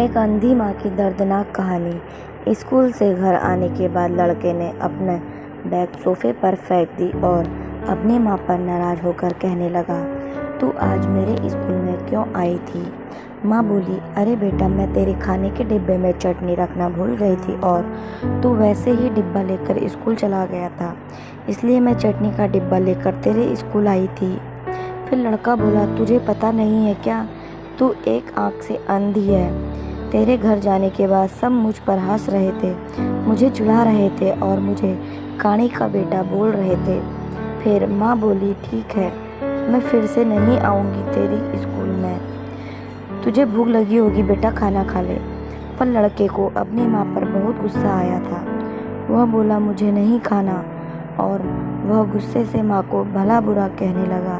एक अंधी माँ की दर्दनाक कहानी। स्कूल से घर आने के बाद लड़के ने अपना बैग सोफे पर फेंक दी और अपनी माँ पर नाराज होकर कहने लगा, तू आज मेरे स्कूल में क्यों आई थी? माँ बोली, अरे बेटा, मैं तेरे खाने के डिब्बे में चटनी रखना भूल गई थी और तू वैसे ही डिब्बा लेकर स्कूल चला गया था, इसलिए मैं चटनी का डिब्बा लेकर तेरे स्कूल आई थी। फिर लड़का बोला, तुझे पता नहीं है क्या, तू एक आँख से अंधी है। तेरे घर जाने के बाद सब मुझ पर हंस रहे थे, मुझे चिढ़ा रहे थे और मुझे काणी का बेटा बोल रहे थे। फिर माँ बोली, ठीक है, मैं फिर से नहीं आऊँगी तेरी स्कूल में। तुझे भूख लगी होगी बेटा, खाना खा ले। पर लड़के को अपनी माँ पर बहुत गुस्सा आया था। वह बोला, मुझे नहीं खाना, और वह गुस्से से माँ को भला बुरा कहने लगा।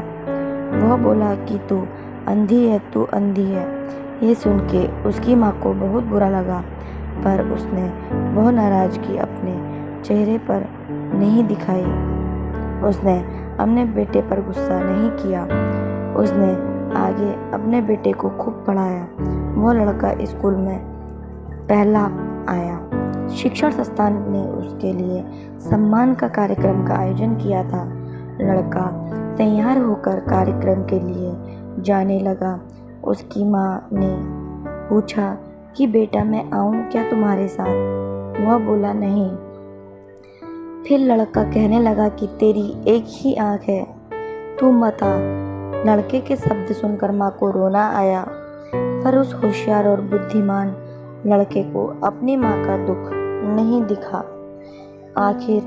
वह बोला कि तू अंधी है, तू अंधी है। ये सुन के उसकी माँ को बहुत बुरा लगा, पर उसने वह नाराज़गी अपने चेहरे पर नहीं दिखाई। उसने अपने बेटे पर गुस्सा नहीं किया। उसने आगे अपने बेटे को खूब पढ़ाया। वह लड़का स्कूल में पहला आया। शिक्षण संस्थान ने उसके लिए सम्मान का कार्यक्रम का आयोजन किया था। लड़का तैयार होकर कार्यक्रम के लिए जाने लगा। उसकी माँ ने पूछा कि बेटा, मैं आऊँ क्या तुम्हारे साथ? वह बोला, नहीं। फिर लड़का कहने लगा कि तेरी एक ही आँख है, तू मत आ। लड़के के शब्द सुनकर माँ को रोना आया, पर उस होशियार और बुद्धिमान लड़के को अपनी माँ का दुख नहीं दिखा। आखिर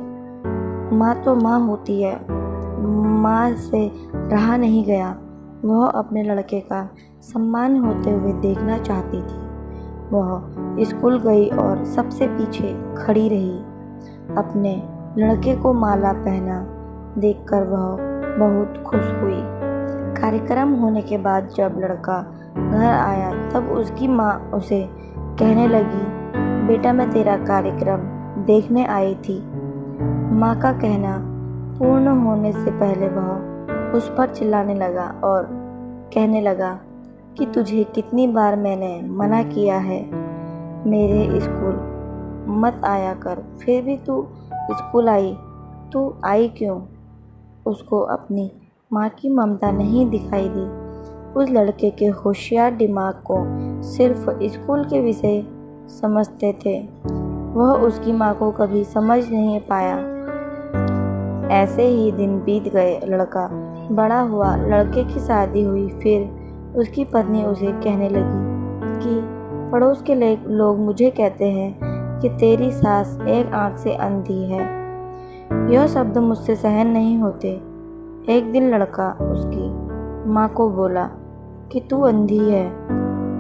माँ तो माँ होती है। माँ से रहा नहीं गया। वह अपने लड़के का सम्मान होते हुए देखना चाहती थी। वह स्कूल गई और सबसे पीछे खड़ी रही। अपने लड़के को माला पहना देखकर वह बहुत खुश हुई। कार्यक्रम होने के बाद जब लड़का घर आया तब उसकी माँ उसे कहने लगी, बेटा, मैं तेरा कार्यक्रम देखने आई थी। माँ का कहना पूर्ण होने से पहले वह उस पर चिल्लाने लगा और कहने लगा कि तुझे कितनी बार मैंने मना किया है मेरे स्कूल मत आया कर, फिर भी तू स्कूल आई। तू आई क्यों? उसको अपनी माँ की ममता नहीं दिखाई दी। उस लड़के के होशियार दिमाग को सिर्फ स्कूल के विषय समझते थे। वह उसकी माँ को कभी समझ नहीं पाया। ऐसे ही दिन बीत गए। लड़का बड़ा हुआ, लड़के की शादी हुई। फिर उसकी पत्नी उसे कहने लगी कि पड़ोस के लोग मुझे कहते हैं कि तेरी सास एक आँख से अंधी है। यह शब्द मुझसे सहन नहीं होते। एक दिन लड़का उसकी माँ को बोला कि तू अंधी है,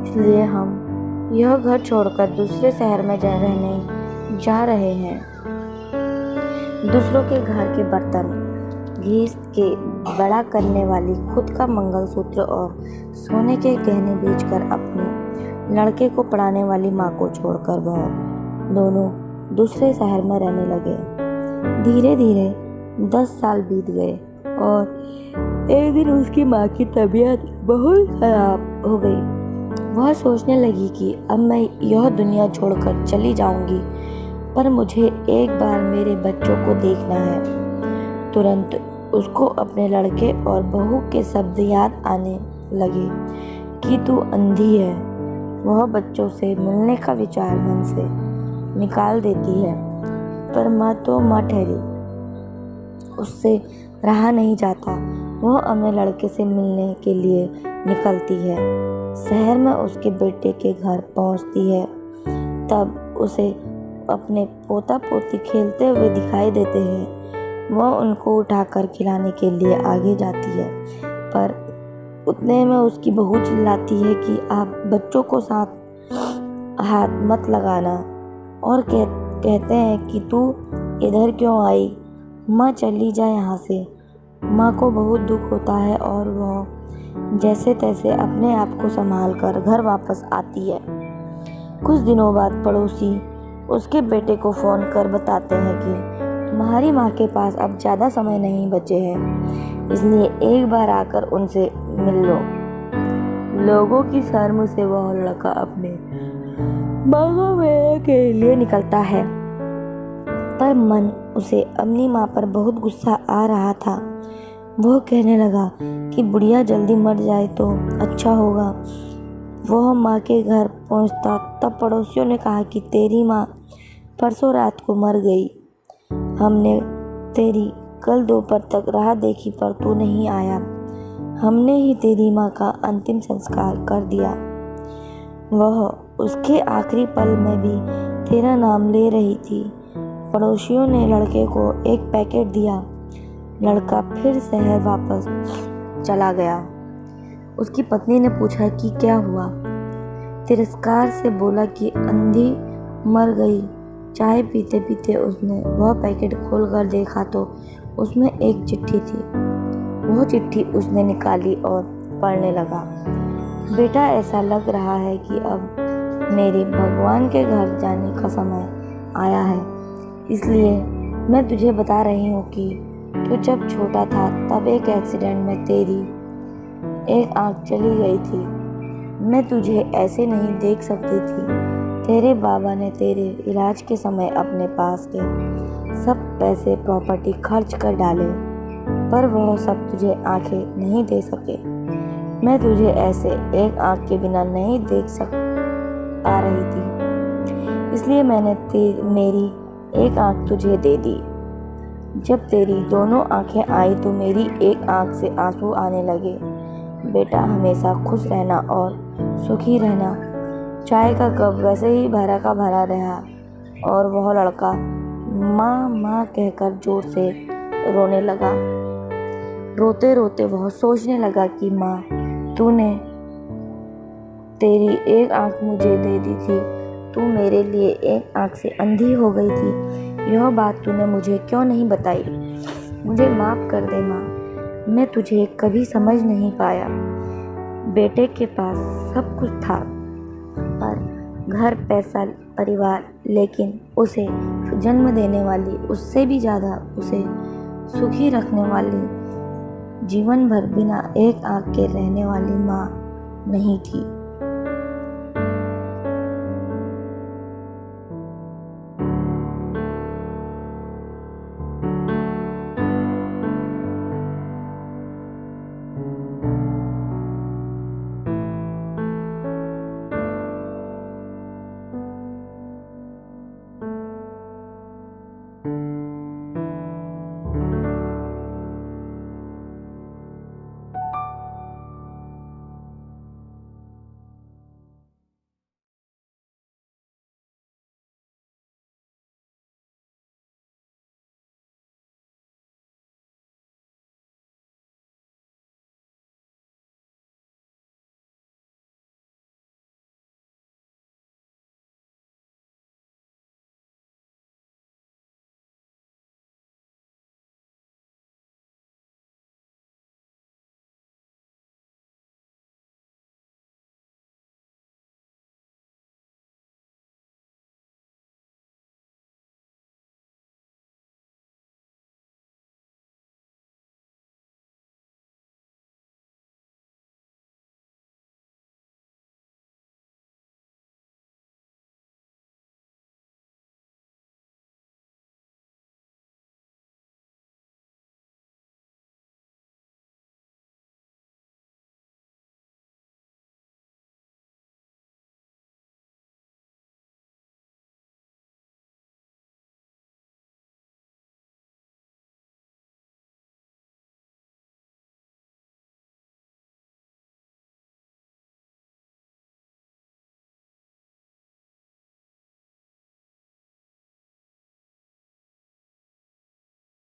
इसलिए हम यह घर छोड़कर दूसरे शहर में रहने जा रहे हैं। दूसरों के घर के बर्तन घिस के बड़ा करने वाली खुद का मंगलसूत्र और सोने के गहने बेचकर अपने लड़के को पढ़ाने वाली माँ को छोड़कर वह दोनों दूसरे शहर में रहने लगे। धीरे धीरे 10 साल बीत गए और एक दिन उसकी माँ की तबीयत बहुत खराब हो गई। वह सोचने लगी कि अब मैं यह दुनिया छोड़कर चली जाऊंगी, पर मुझे एक बार मेरे बच्चों को देखना है। तुरंत उसको अपने लड़के और बहू के शब्द याद आने लगे कि तू अंधी है। वह बच्चों से मिलने का विचार मन से निकाल देती है, पर माँ तो माँ ठहरी। उससे रहा नहीं जाता। वह अपने लड़के से मिलने के लिए निकलती है। शहर में उसके बेटे के घर पहुँचती है। तब उसे अपने पोता पोती खेलते हुए दिखाई देते हैं। वह उनको उठाकर खिलाने के लिए आगे जाती है, पर उतने में उसकी बहू चिल्लाती है कि आप बच्चों को साथ हाथ मत लगाना, और कहते हैं कि तू इधर क्यों आई? माँ चली जा यहाँ से। माँ को बहुत दुख होता है और वह जैसे तैसे अपने आप को संभाल कर घर वापस आती है। कुछ दिनों बाद पड़ोसी उसके बेटे को फ़ोन कर बताते हैं कि तुम्हारी माँ के पास अब ज़्यादा समय नहीं बचे हैं, इसलिए एक बार आकर उनसे मिल लो। लोगों की शर्म से वह लड़का अपने बागों में के लिए निकलता है, पर मन उसे अपनी माँ पर बहुत गुस्सा आ रहा था। वह कहने लगा कि बुढ़िया जल्दी मर जाए तो अच्छा होगा। वह माँ के घर पहुँचता तब पड़ोसियों ने कहा कि तेरी माँ परसों रात को मर गई। हमने तेरी कल दोपहर तक राह देखी पर तू नहीं आया। हमने ही तेरी माँ का अंतिम संस्कार कर दिया। वह उसके आखिरी पल में भी तेरा नाम ले रही थी। पड़ोसियों ने लड़के को एक पैकेट दिया। लड़का फिर शहर वापस चला गया। उसकी पत्नी ने पूछा कि क्या हुआ। तिरस्कार से बोला कि अंधी मर गई। चाय पीते पीते उसने वह पैकेट खोलकर देखा तो उसमें एक चिट्ठी थी। वह चिट्ठी उसने निकाली और पढ़ने लगा। बेटा, ऐसा लग रहा है कि अब मेरे भगवान के घर जाने का समय आया है, इसलिए मैं तुझे बता रही हूँ कि तू जब छोटा था तब एक एक्सीडेंट में तेरी एक आँख चली गई थी। मैं तुझे ऐसे नहीं देख सकती थी। तेरे बाबा ने तेरे इलाज के समय अपने पास के सब पैसे प्रॉपर्टी खर्च कर डाले, पर वह सब तुझे आंखें नहीं दे सके। मैं तुझे ऐसे एक आँख के बिना नहीं देख पा रही थी, इसलिए मैंने मेरी एक आँख तुझे दे दी। जब तेरी दोनों आँखें आई तो मेरी एक आँख से आंसू आने लगे। बेटा, हमेशा खुश रहना और सुखी रहना। चाय का कप वैसे ही भरा का भरा रहा और वह लड़का माँ माँ कहकर जोर से रोने लगा। रोते रोते वह सोचने लगा कि माँ, तूने तेरी एक आँख मुझे दे दी थी, तू मेरे लिए एक आँख से अंधी हो गई थी। यह बात तूने मुझे क्यों नहीं बताई? मुझे माफ़ कर दे माँ, मैं तुझे कभी समझ नहीं पाया। बेटे के पास सब कुछ था, पर घर, पैसा, परिवार, लेकिन उसे जन्म देने वाली, उससे भी ज़्यादा उसे सुखी रखने वाली, जीवन भर बिना एक आँख के रहने वाली माँ नहीं थी।